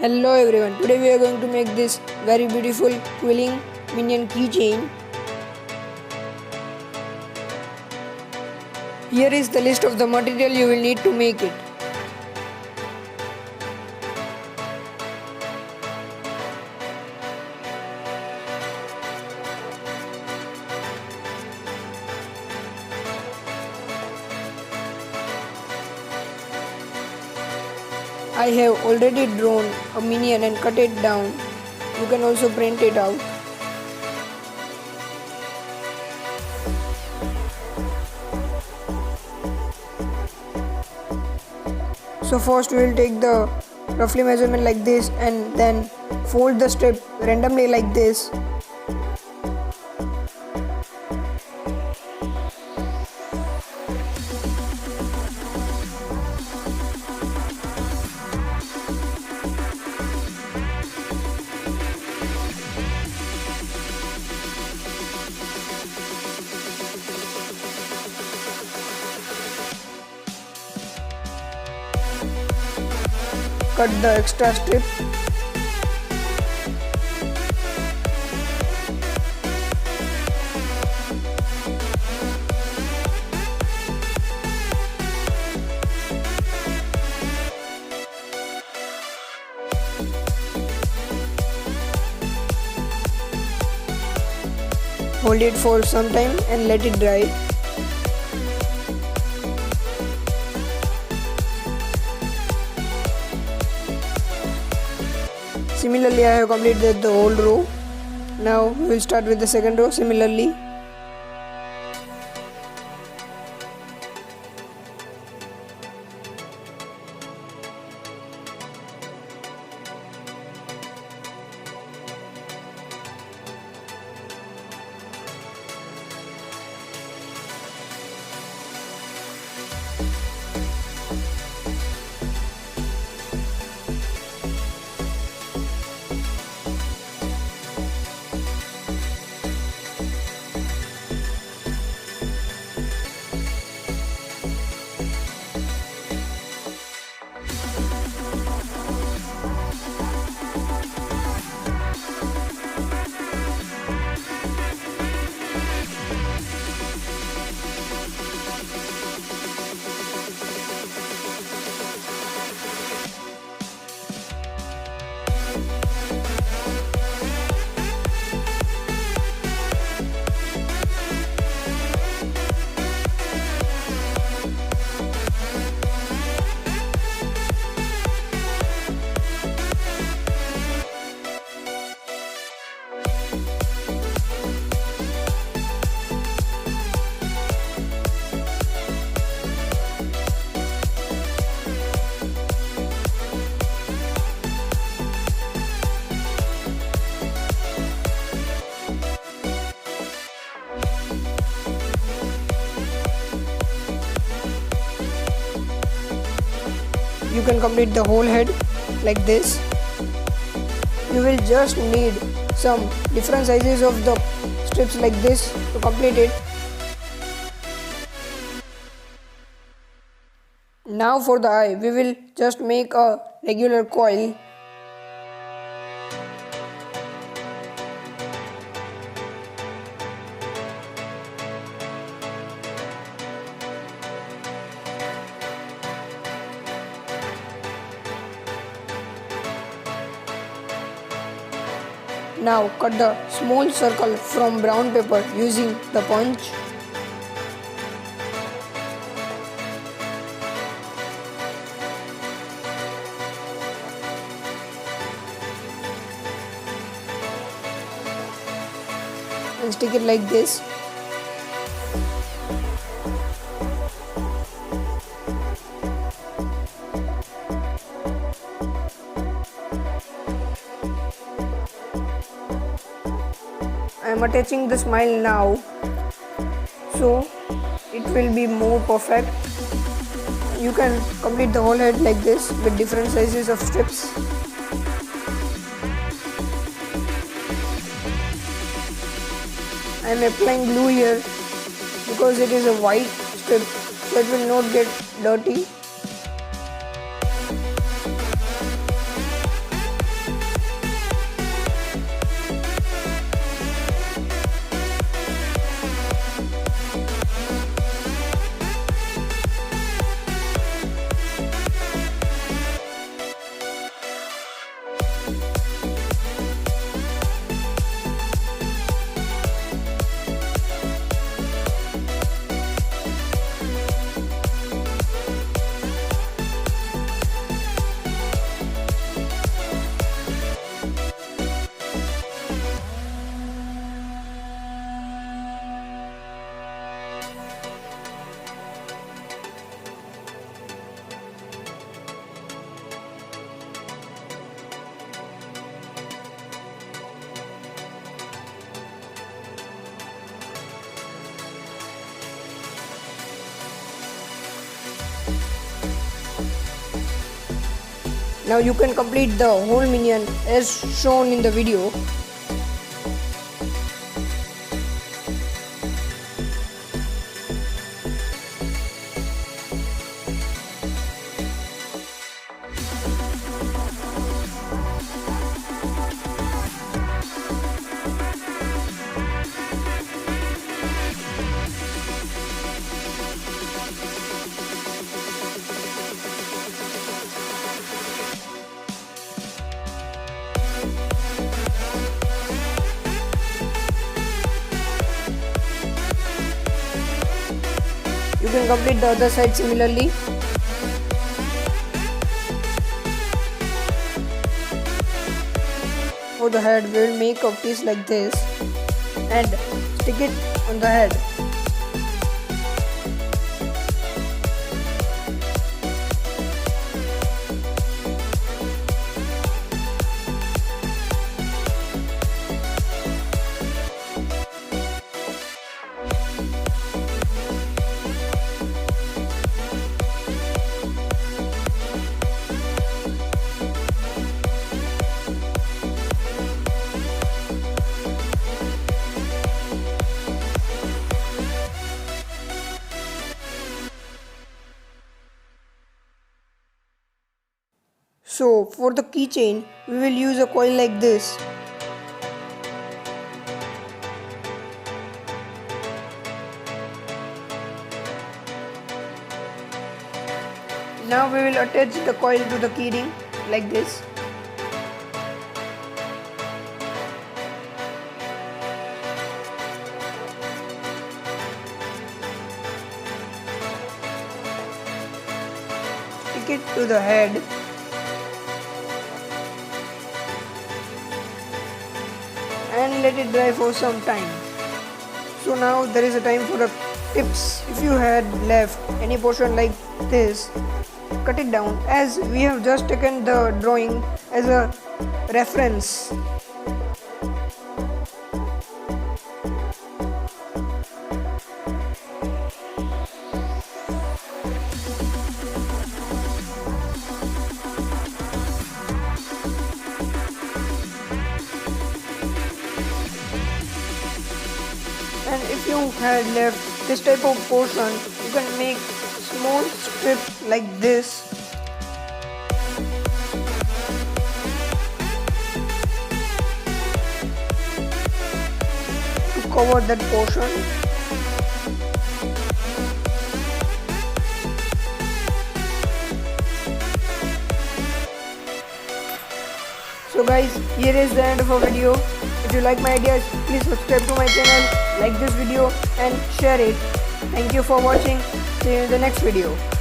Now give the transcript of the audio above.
Hello everyone, today we are going to make this very beautiful quilling minion keychain. Here is the list of the material you will need to make it. I have already drawn a minion and cut it down. You can also print it out. So first we will take the roughly measurement like this and then fold the strip randomly like this. Cut the extra strip. Hold it for some time and let it dry. Similarly, I have completed the whole row. Now we will start with the second row similarly. You can complete the whole head like this. You will just need some different sizes of the strips like this to complete it. Now for the eye, we will just make a regular coil. Now cut the small circle from brown paper using the punch. And stick it like this. I am attaching the smile now, so it will be more perfect. You can complete the whole head like this with different sizes of strips. I am applying glue here because it is a white strip, so it will not get dirty. Now you can complete the whole minion as shown in the video. You can complete the other side similarly. For the head, we will make a piece like this and stick it on the head. So for the keychain, we will use a coil like this. Now we will attach the coil to the keyring like this. Stick it to the head. And let it dry for some time. So now there is a time for the tips. If you had left any portion like this, cut it down, as we have just taken the drawing as a reference. And if you had left this type of portion, you can make small strips like this. To cover that portion. So guys, here is the end of our video. If you like my ideas, please subscribe to my channel, like this video and share it. Thank you for watching. See you in the next video.